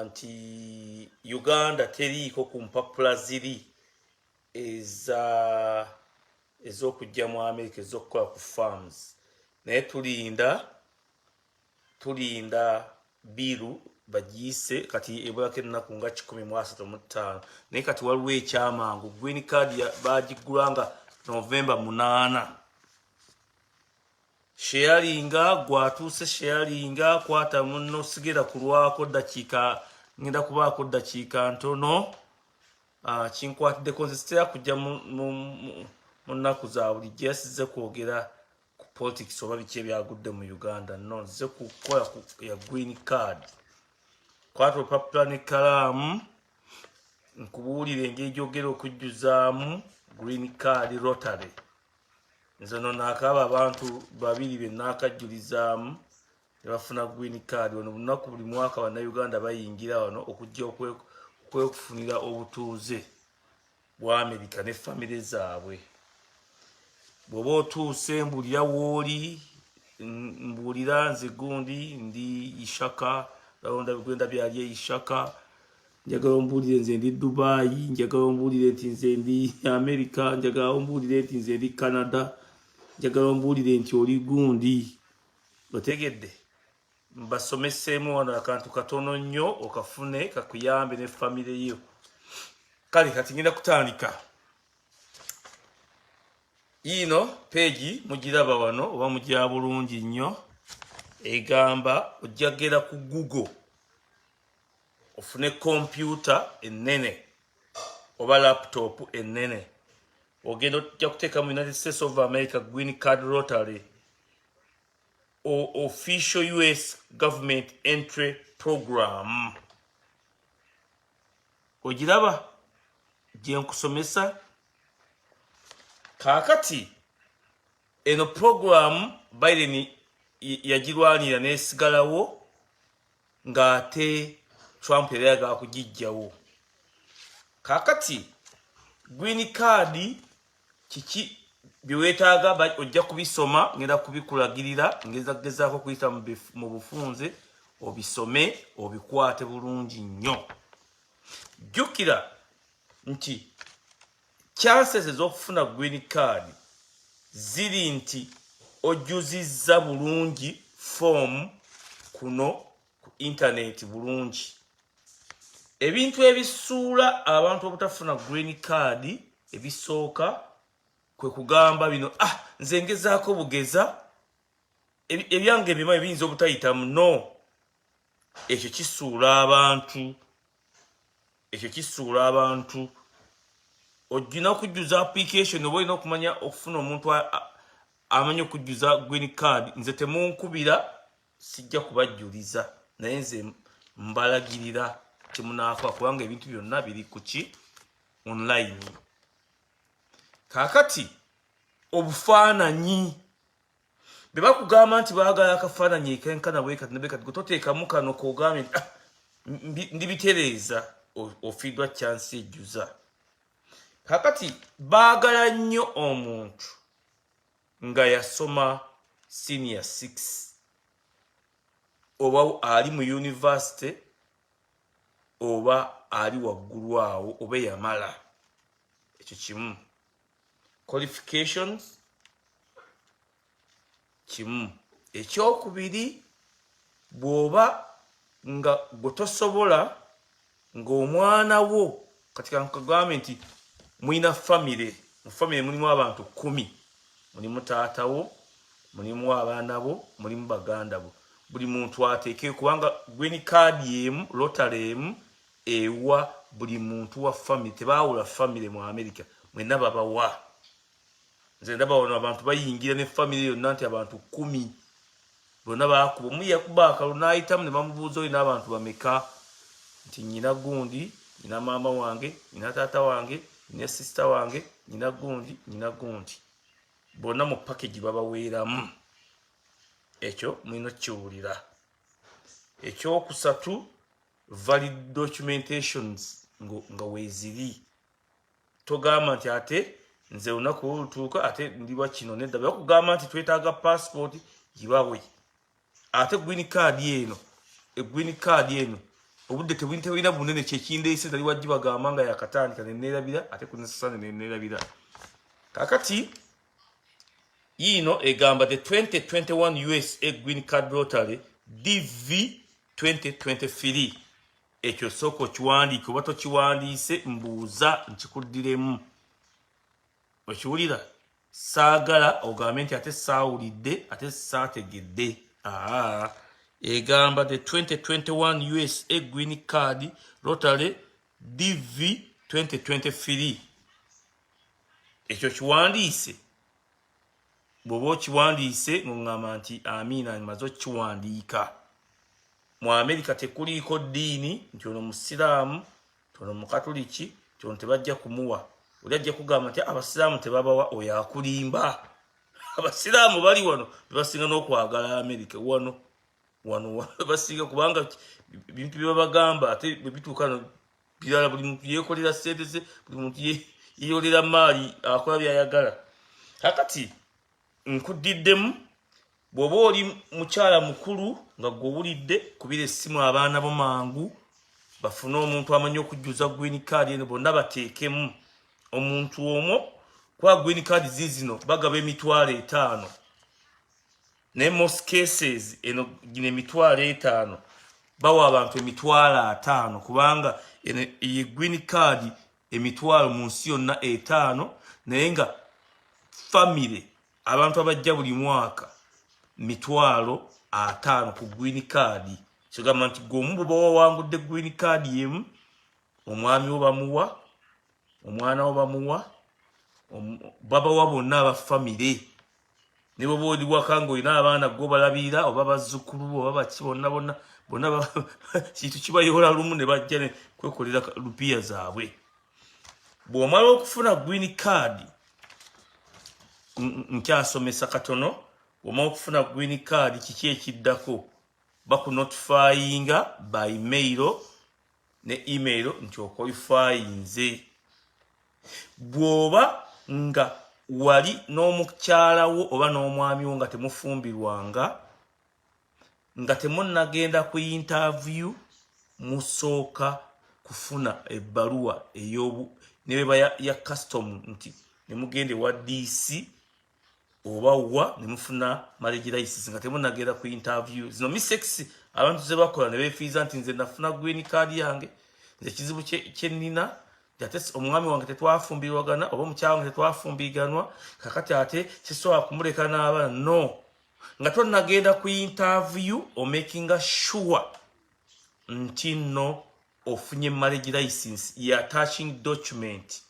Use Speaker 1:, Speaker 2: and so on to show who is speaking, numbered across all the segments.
Speaker 1: nti Uganda teriiko ku mpapula ziri ez'okujja mu America ez'okukola ku farms naye tulinda biru bagiise kati ebulako ennaku nga 135 naye kati waliwo ekyamangu green card bagigulanga November 8 sharinga gwatuuse sharinga kwata munno sigera kulwako dakiika ngenda kubaako dakiika ntono kinkwatidde konsistera kujja mu nnaku za bulijjo yasize kwogera ku politics oba biki ebyagudde mu Uganda no nzize kukola ya green card kwata olupapula n'ekkalaamu nkubuulire engeri gyogera okujjuzaamu green card Rotary nze no naakaaba abantu babiri be naakajjulizaamu ne bafuna green card wano bunaku buli mwaka bannayuganda bayingira wano okujja okwekufunira obutuuze bwa America ne famire zaabwe bw'oba otuuse mbuulira wooli mbuulira nze gundi ndi Ishaka ronda bigenda byali Ishaka njagala ombuulire nze ndi Dubai njagala ombuulire nti nze ndi America njagala ombuulire nti nze ndi Canada njagala ombuulire nti oli gundi otegedde mbasomeseemu wano akantu katono nnyo okafune kakuyambe ne famire yo kale kati ngenda kutandika ino peegi mugiraba wano oba mugira bulungi nnyo egamba ojjagera ku Google ofune computer ennene oba laptop ennene ogenda ojja kuteeka mu United States of America Green Card Rotary official US government entry program ogiraba gye nkusomesa kaakati eno program Biden yagirwanira n'esigalawo ng'ate Trump yali ayagala kugijjawo kaakati green card kiki byewetaaga ojja kubisoma ngenda kubikulagirira ngezagezaako kuyita mu bufunze obisome obikwate bulungi nnyo jjukira nti chances ez'okufuna green card ziri nti ojjuzizza bulungi form kuno ku internet bulungi ebintu ebisuula abantu obutafuna green card ebisooka kwe kugamba bino nze ngezaako bugeza ebyange ebimanyi biyinza obutayitamu no ekyo kisuula abantu ojjina okujjuza application oba olina okumanya okufuna omuntu amanyi okujjuza green card nze temunkubira sijja kubajjuliza naye nze mbalagirira kyemunaakola kubanga ebintu byonna biri kuki online kaakati obufaananyi be bakugamba nti baagala akafaananyi ekenkana bwekati nebekati gwe toteekamu kano kogambe ndibitereeza ofiidwa chance ejjuza kaakati baagala nnyo omuntu nga yasoma senior 6 oba ali mu university oba ali waggulu awo oba yamala ekyo kimu qualifications kimu ekyokubiri bw'oba nga gwe tosobola ng'omwana wo kati kankagambye nti mulina famire mu famire mulimu abantu 10 mulimu taata wo mulimu abaana bo mulimu baganda bo buli muntu ateekeyo kubanga green card yemu Rotary emu ewa buli muntu wa famire tebaawula famire mu America mwenna babawa nze ndaba wano abantu bayingira ne famire yonna nti abantu 10 bonna baakuba omuyakuba akalo n'ayitamu ne bamubuuza olina abantu bameka nti nyina gundi nyina maama wange nyina taata wange nyina sister wange nyina gundi bonna mu package babaweeramu ekyo mulina kiwulira ekyokusatu valid documentations nga weeziri togamba nti ate nze olunaku olutuuka ate ndiba kino nedda bakugamba nti twetaaga passport gibawe ate green card eno obudde tebulina bunene kyekindeese tali wajji bagamba nga yakatandika neneerabira ate kunesasane neneerabira kakati yino egamba the 2021 USA Green Card Lottery DV 2023 ekyo soko kiwandiike oba tokiwandiise mbuuza nkikuddiremu okiwulira saagala ogambe nti ate saawulidde ate saategedde egamba the 2021 USA Green Card Lottery DV 2023 ekyo kiwandiise bw'oba okiwandiise ng'oŋŋamba nti amiina maze okiwandiika mu Amerika tekuliiko ddiini nti ono musiraamu nti ono mukatuliki nti ono tebajja kumuwa oli ajja kugamba nti abasiraamu tebabawa oyo akulimba abasiraamu bali wano bebasinga n'okwagala Amerika wano basinga kubanga bintu byebabagamba ate bwe bituuka birala buli muntu yeekolera ssente ze buli muntu yeeyolera maali akola byayagala kakati nkuddiddemu bw'oba oli mukyala mukulu nga gw'owulidde kubira essimu abaana bo mangu bafune omuntu amanyi okujjuza green card eno bonna bateekemu omuntu omwo kuba green card zizino bagaba $5,000 ne most cases eno gino $5,000 bawa abantu $5,000 kubanga ye green card $1,000 mu nsi yonna 5 naye nga family abantu abajja buli mwaka $5,000 ku green card kigamba nti gwomu bwe bawangudde green card yemu omwami wo bamuwa omwana wo bamuwa babawa bonna abafamire ne bwe oli waka ng'olina abaana gwo balabirira oba bazzukulu oba baki bonna kintu kibayola lumu ne bajja kwekolera lupiya zaabwe bw'omala okufuna green card nkyasomesa katono bw'omala okufuna green card kiki ekiddako bakunotifyinga by mail ne email nti okwalifyinze bw'oba nga wali n'omukyalawo oba n'omwami wo nga temufumbirwanga nga temunnagenda ku interview musooka kufuna ebbaluwa nebeba ya custom nti nemugende wa DC oba wa nemufuna marriage license nga temunnagenda ku interview zino mistakes abantu ze bakola ne beefiiza nti nze nafuna green card yange nze kizibu kyennina ate omwami wange tetwafumbirwagana oba omukyala wange tetwafumbiganwa kakati ate kisobola kumuleka n'abaana no nga tonnagenda ku interview making sure nti no ofunye marriage license ya attaching document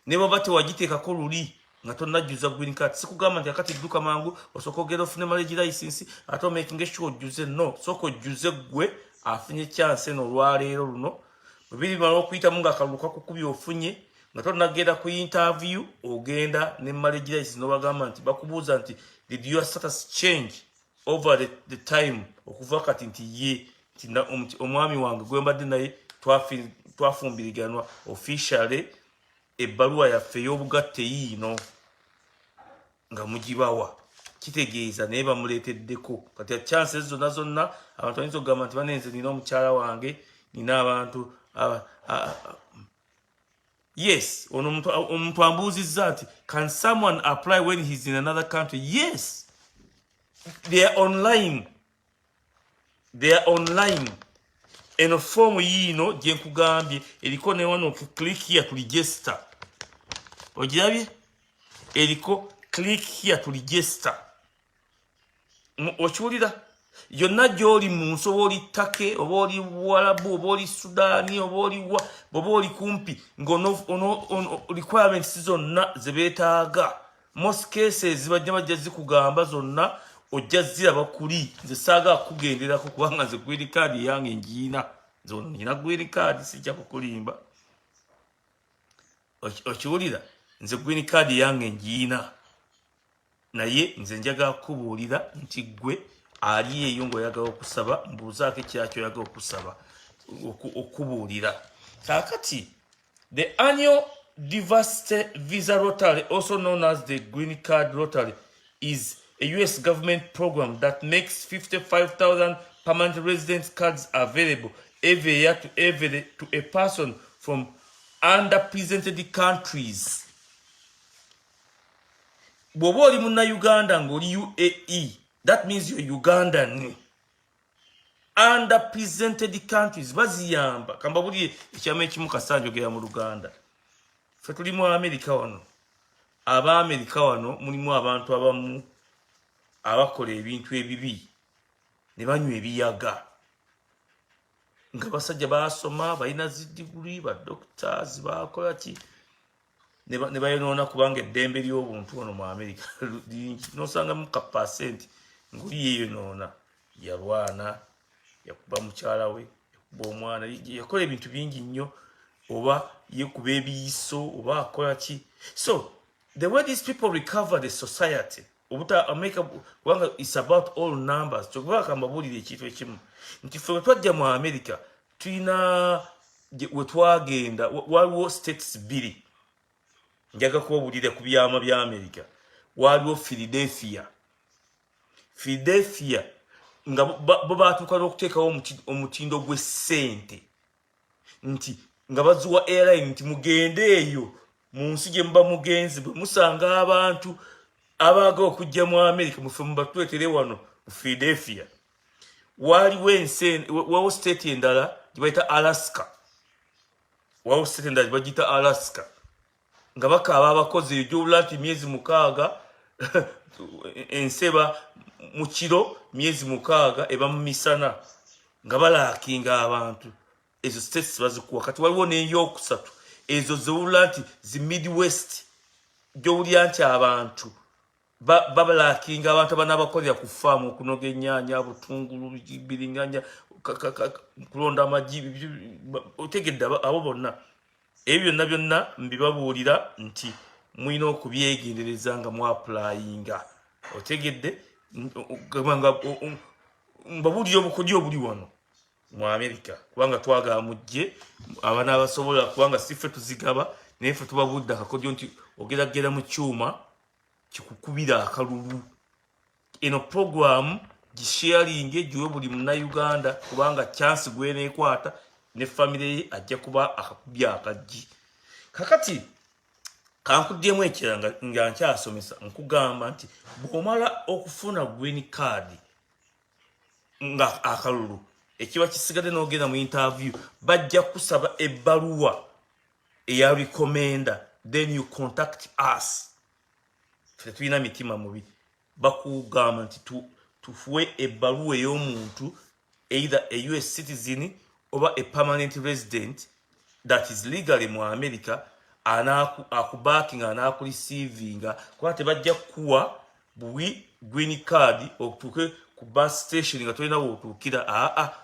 Speaker 1: ne baba tewagiteekako luli nga tonnajjuza green card sikugamba nti akati dduka mangu osooka ogenda ofune marriage license ate making sure ojjuze no sooka ojjuze gwe afunye chance eno olwaleero luno bibiri mala okuyitamu ng'akalulu kakukubye ofunye nga tonnagenda ku interview ogenda ne marriage license n'obagamba nti bakubuuza nti did your status change over the time okuva kati nti ye omwami wange gwe mbadde naye twafumbiriganwa officially ebbaluwa yaffe ey'obugatte yiino nga mugibawa kitegeeza naye bamuleeteddeko kati chances zonna abantu bayinza okugamba nti banenze nina omukyala wange nina abantu yes omuntu ambuuzizza nti can someone apply when he's in another country yes they are online eno form yiino gye nkugambye eriko ne wano click here to register ogirabye eriko click here to register okiwulira yonna gy'oli mu nsi oba oli Take oba oli Buwarabu oba oli Sudaani oba oli kumpi requirements zonna ze beetaaga most cases bajja zikugamba zonna ojja ziraba kuli nze saaga kugenderako kubanga nze green card yange ngiina nina green card sijja kukulimba okiwulira nze green card yange ngiina naye nze njagala kukubuulira nti gwe ali eyo ng'oyagala okusaba mbuuzaako ekyakyo oyagala okusaba okubuulira kakati the annual diversity visa lottery also known as the green card lottery is a US government program that makes 55,000 permanent resident cards available every year to a person from underrepresented countries. Bw'oba oli Munnayuganda ng'oli UAE, that means you're Ugandan. Underrepresented countries baziyamba kamba buli ekyama ekimu kasanjogera mu Luganda. Ffe tuli mu Amerika wano. Aba Amerika wano mulimu abantu abamu abakola ebintu ebibi ne banywa ebiyaga. Nga basajja basoma balina ziddiguli ba doctors bakola ki ne bayonoona kubanga eddembe ly'obuntu wano mu Amerika lingi. Nosanga mu ka percent nguli yeyonoona yalwana yakuba mukyala we yakuba omwana yakola ebintu bingi nnyo oba yekuba ebiyiso oba akola ki. So the way these people recover the society obuta America kubanga it's about all numbers. Kyokubanga kambabulira ekintu ekimu nti ffe twajja mu America tulina we twagenda waliwo states bbiri njaga kubabulira ku byama bya America. Waliwo Philadelphia nga bo batuuka n'okuteekawo omutindo gw'essente nti nga bazuwa airline nti mugende eyo mu nsi gye muba mugenzi bwe musanga abantu abaagala okujja mu America mufe mubatwetere wano mu Philadelphia. Waliwo state endala gye bayita Alaska. Waliwo state endala gye bagiyita Alaska nga bakaaba abakozi eyo gy'obula nti myezi 6 enseba mu kiro myezi 6 eba mu misana nga balaakinga abantu. Ezo states bazikuwa. Kati waliwo n'eyokusatu ezo zewula nti zi Midwest gy'owulira nti abantu babalaakinga abantu abanaabakolera ku faamu okunoga ennyaanya butungulu biringanya kulonda amagi otegedde abo bonna ebyo byonna mbibabuulira nti mulina okubyegendereza nga mwapulayinga otegedde mbabuulira obukodyo obuli wano mu America kubanga twagala mujje abaana abasobola kubanga siffe tuzigaba naye ffe tubabuulidde akakodyo nti ogeragera mu kyuma kikukubira akalulu. Eno program gisharinge giwe buli Munnayuganda kubanga chance gweneekwata ne family ye ajja kuba akakubya akajji. Kakati kankuddemu ekiranga nga nkyasomesa nkugamba nti bw'omala okufuna green card nga akalulu ekiba kisigadde n'ogenda mu interview bajja kusaba ebbaluwa eya recommender, then you contact us. Tulina mitima mubi bakugamba nti tufuwe ebbaluwa ey'omuntu either a US citizen oba a permanent resident that is legally mu America akubaakinga anaakurisiivinga kuba tebajja kuwa buwi green card okutuuke ku bus station nga tolina wotuukira.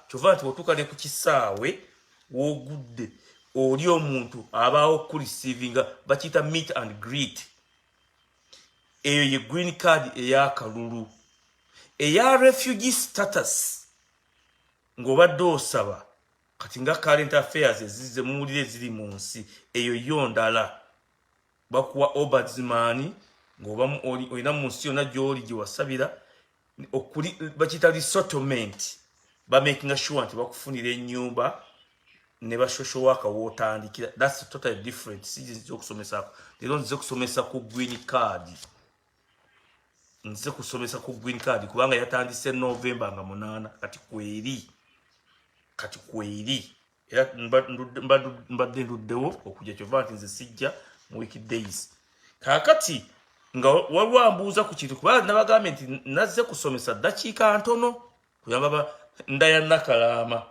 Speaker 1: Kyova nti wotuuka ne ku kisaawe w'ogudde oli omuntu abaawo okurisiivinga bakiyita meet and greet. Eyo ye green card ey'akalulu. Eya refugee status ng'obadde osaba kati nga current affairs ezize muwulire ziri mu nsi eyo yo ndala bakuwa ombudsman ng'oba olina mu nsi yonna gy'oli gye wasabira bakiyita resettlement bamakinga sure nti bakufunira ennyumba ne social worker w'otandikira. That's totally different. Sizinze okusomesa leero nzize kusomesa ku green card. Nzize kusomesa ku green card kubanga yatandise November nga 8 kati kweri era mbadde nduddewo okujja kyova nti nze sijja mu weekdays. Kakati nga walwambuuza ku kintu kubanga nabagambye nti nazze kusomesa ddakiika ntono kuyamba ndaya Nakalaama.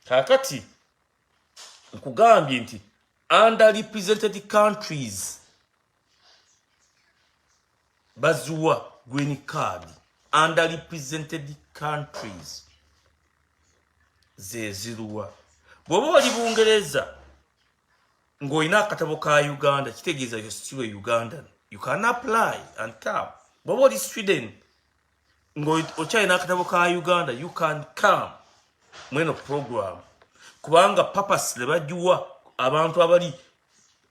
Speaker 1: Kakati nkugambye nti underrepresented countries bazuwa green card. Underrepresented countries zeziruwa. Bw'oba oli Bungereza ng'olina akatabo ka Uganda kitegeeza you're still a Ugandan. You can apply and come. Bw'oba oli Sweden ng'okyalina akatabo ka Uganda you can come mweno program kubanga purpose le bajuwa abantu abali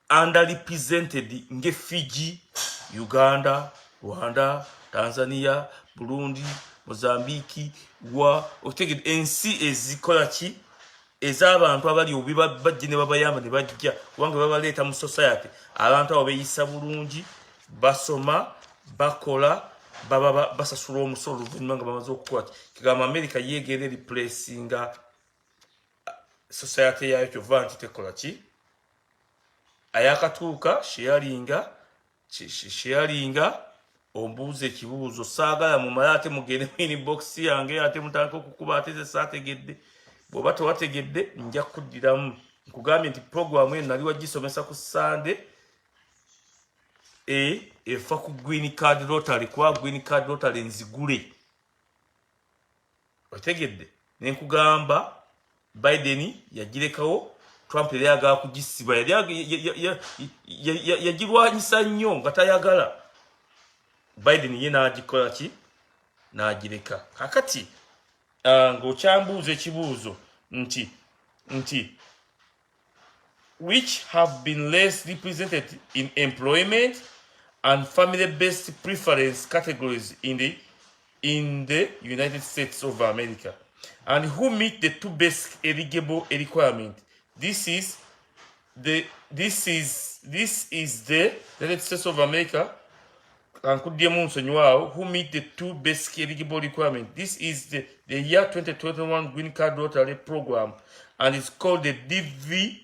Speaker 1: underrepresented nge Fiji, Uganda, Rwanda, Tanzania, Burundi, Mozambique, otegedde ensi ezikola ki ez'abantu abali obi bajje ne babayamba ne bajja kubanga babaleeta mu society abantu abo beeyisa bulungi basoma bakola baba basasula omusolo oluvannyuma nga bamaze okukola kigamba America yeegera replacinga society yayo kyova nti tekola ki ayakatuuka sharinga ombuuza ekibuuzo saagala mumala ate mugende mu inbox yange ate mutandika okukuba ate ze saategedde bw'oba tewategedde nja kuddiramu nkugambye nti programu eno nali wagisomesa ku Sunday efa ku Green Card Rotary kuba Green Card Rotary nzigule otegedde nenkugamba Biden yagirekawo Trump yali agala kugisiba yagirwanyisa nnyo nga tayagala Biden ye n'agikola ki n'agireka kakati ng'okyambuuza ekibuuzo nti which have been less represented in employment and family-based preference categories in the United States of America, and who meet the two basic eligible requirements. This is the United States of America, and who meet the two basic eligible requirements. This is the year 2021 Green Card Rotary program, and it's called the DV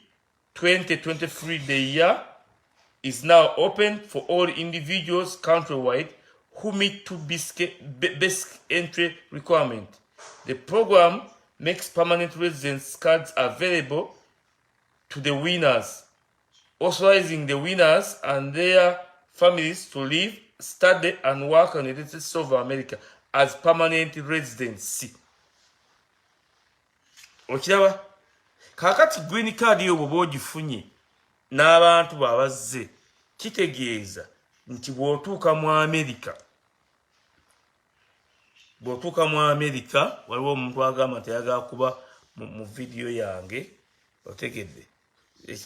Speaker 1: 2023. The year is now open for all individuals countrywide who meet two basic entry requirements. The program makes permanent residence cards available to the winners, authorizing the winners and their families to live, study, and work in the United States of America as permanent residents. Okiraba kakati green card yo bwoba ogifunye n'abantu babazze kitegeeza nti bw'otuuka mu America waliwo omuntu agamba nti ayagala kuba mu vidiyo yange otegedde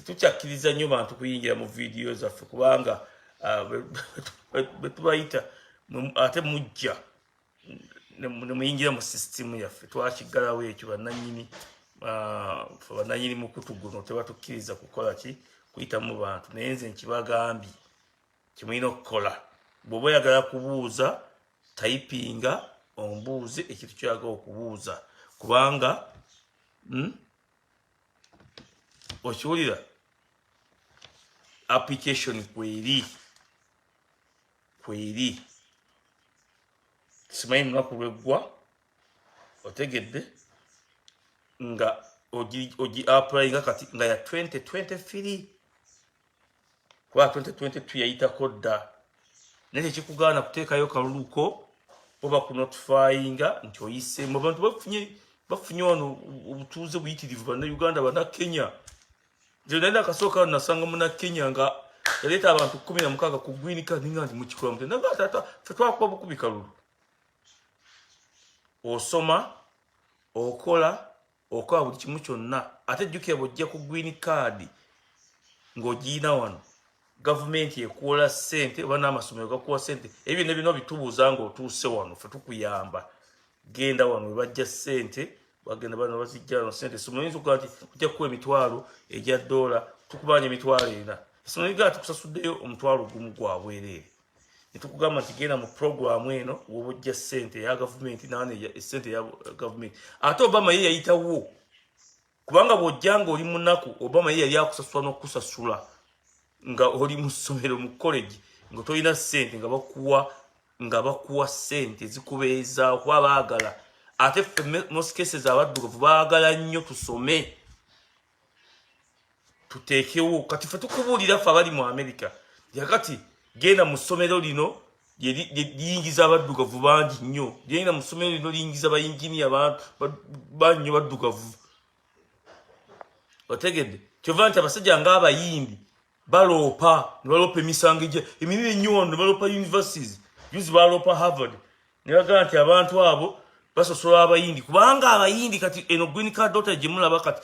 Speaker 1: tukyakkiriza nnyo bantu kuyingira mu vidiyo zaffe kubanga bwe tubayita ate mujja ne muyingira mu sisitimu yaffe twakiggalawo ekyo bannannyini mukutu guno tebatukkiriza kukola ki kuyitamu bantu naye nze nkibagambye kimulina okukola bw'oba oyagala kubuuza tayipinga ombuuze ekintu kyoyagala okubuuza kubanga okiwulira application kweri simanyi lunaku lweggwa otegedde nga ogi applyinga kati nga ya 2023 kuba 2022 yayitako dda naye tekikugaana kuteekayo kaluluko oba kunotifyinga nti oyisemu abantu bafunye wano obutuuze buyitirivu bannayuganda bannakenya nze nali akasooka nasanga munnakenya nga yaleeta abantu 16 ku Green Card nga nti mukikola mutendagata ffe twakuba bukubi kalulu osoma okola buli kimu kyonna ate jjukira bw'ojja ku Green Card ng'ogiyina wano gavumenti ekuwola ssente oba n'amasomero gakuwa ssente ebyo bino bitubuuza ng'otuuse wano ffe tukuyamba genda wano we bajja ssente bagenda bano bazijja wano ssente essomero oyinza okugaa nti tujja kukuwa emitwalo egya $, tukubanja emitwalo 4 essomero ligaa tukusasuddeyo omutwalo gumu gwa bwereere ne tukugamba nti genda mu programu eno woba ojja ssente eya gavumenti naane ssente eya gavumenti ate Obama ye yayitawo kubanga bw'ojja ng'oli munaku Obama ye yali akusasula n'okusasula nga oli mu ssomero mu college nga tolina ssente nga bakuwa ssente zikubeeza kuba baagala ate most cases abaddugavu baagala nnyo tusome tuteekewo kati ffe tukubuulira ffe abali mu America yakati genda mu ssomero lino liyingiza abaddugavu bangi nnyo genda mu ssomero lino liyingiza bayinginiya bannyo baddugavu otegedde kyova nti abasajja ng'abayimbi baloopa ne baloopa emisango eminene nnyo wano ne baloopa universities yuzi baloopa Harvard ne bagamba nti abantu abo basosola abayindi kubanga abayindi kati eno Green Card Rotary gye mulaba kati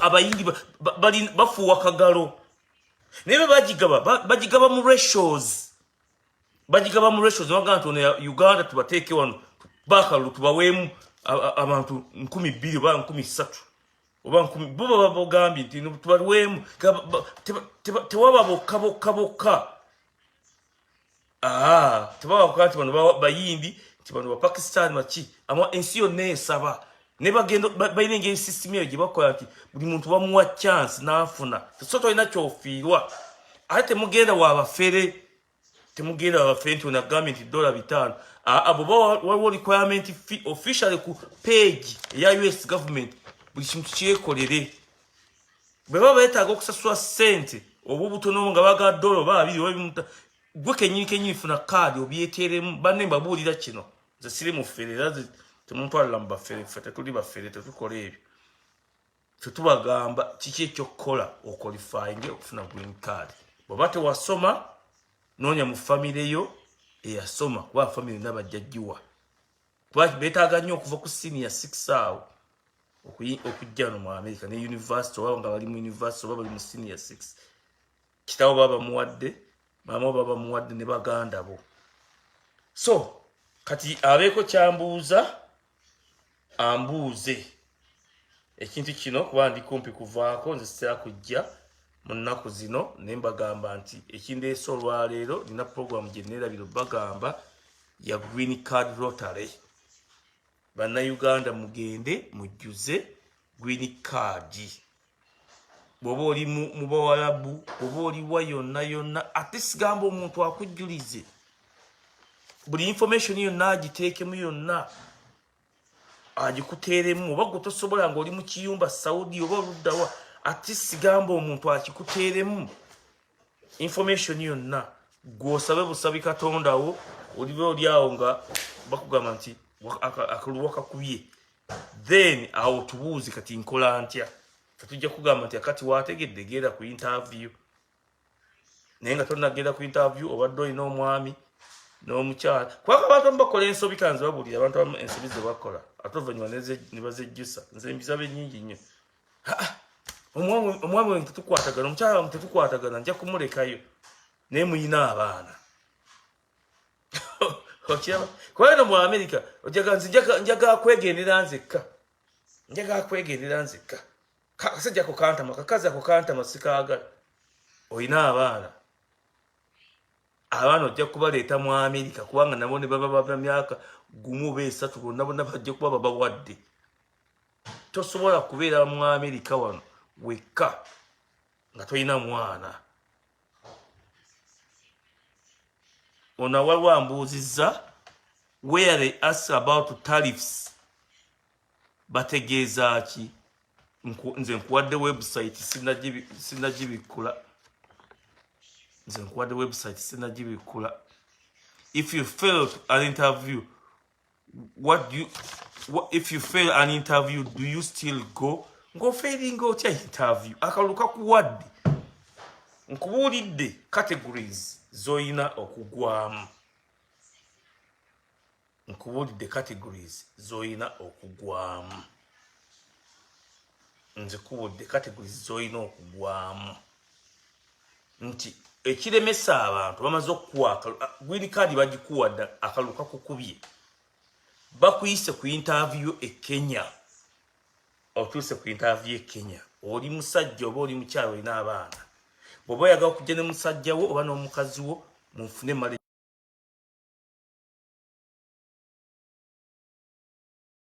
Speaker 1: abayindi bafuuwa kagalo naye bagigaba mu ratios bagamba nti ono ya Uganda tubateeke wano bakalulu tubaweemu abantu 2,000 oba 3,000 oba 10 bo baba bogambi nti tubalwemu tewaba bokka tebaba kati bano bayindi ti bano ba Pakistan machi amwa ensi yonna esaba ne bagendo bayine ngeri system eyo gye bakola nti buli muntu bamuwa chance n'afuna soto ina kyofiirwa ate mugenda wabafere temugenda wabafere nti onagambye nti $5 abo waliwo requirement officially ku page eya US government buli kintu kyekolere bwe baba beetaaga okusasula ssente oba obutono nga baga $2 oba gwe kenyini funa kaadi obyeteremu banne mbabuulira kino nze siri mufere era temuntwalira mu bafere ffe tetuli bafere tetukola ebyo tetubagamba kiki ekyokukola okwalifyinge okufuna green card bw'oba tewasoma noonya mu famire yo eyasoma kuba famire nabajjajjiwa kuba beetaaga nnyo okuva ku senior 6 awo okujja no mu America ne university oba nga bali mu university oba bali mu senior 6 kitawo baba muwadde mama baba muwadde ne baganda bo so kati abeeko kyambuuza ambuuze ekintu kino kuba ndi kumpi kuvaako nze sitera kujja mu nnaku zino ne mbagamba nti ekindeese olwaleero nina programu gye neerabira bagamba ya Green Card Rotary bannayuganda mugende mujjuze Green Card bw'oba oli mu bawalabu bw'oba oliwa yonna ate sigamba omuntu akujjulize buli information yonna agiteekemu yonna agikuteeremu oba gwe tosobola ng'oli mu kiyumba Saudi oba oluddawa ate sigamba omuntu akikuteeremu information yonna gw'osabe busabi Katonda wo oliba oli awo nga bakugamba nti akalulu wakakubye then awo tubuuzi kati nkola ntya tujja kugamba nti akati waategedde genda ku interview naye nga tonnagenda ku interview obadde olina omwami n'omukyala kubanga abantu bakola ensobi kanze babuulira abantu ensobi ze bakola ate oluvannyuma ne bazejjusa nze embizabe nnyingi nnyo omwami wange tetukwatagana omukyala wange tetukwatagana nja kumulekayo naye muyina abaana okiraba kubanga mu America njaga kwegendera nzekka kasajja ku kantama kakazi ako kantama sikaagala olina abaana ojja kubaleeta mu America kubanga nabo ne baba ba myaka gumu beesatu bonna bajja kuba babawadde tosobola kubeera mu America wano wekka nga tolina mwana ono waliwo ambuuzizza where they ask about tariffs bategeeza ki nze nkuwadde website sinagibikula if you fail an interview if you fail an interview do you still go ng'ofairinga otya interview akalulu kakuwadde nkubuulidde categories zoyina okugwamu nze kubudde categories zoyina okugwamu nti ekiremesa abantu bamaze okukuwa Green Card bagikuwadde akalulu kakukubye bakuyise ku interview e Kenya otuuse ku interview e Kenya oli musajja oba oli mukyala olina abaana bw'oba oyagala okujja ne musajja wo oba n'omukazi wo munfune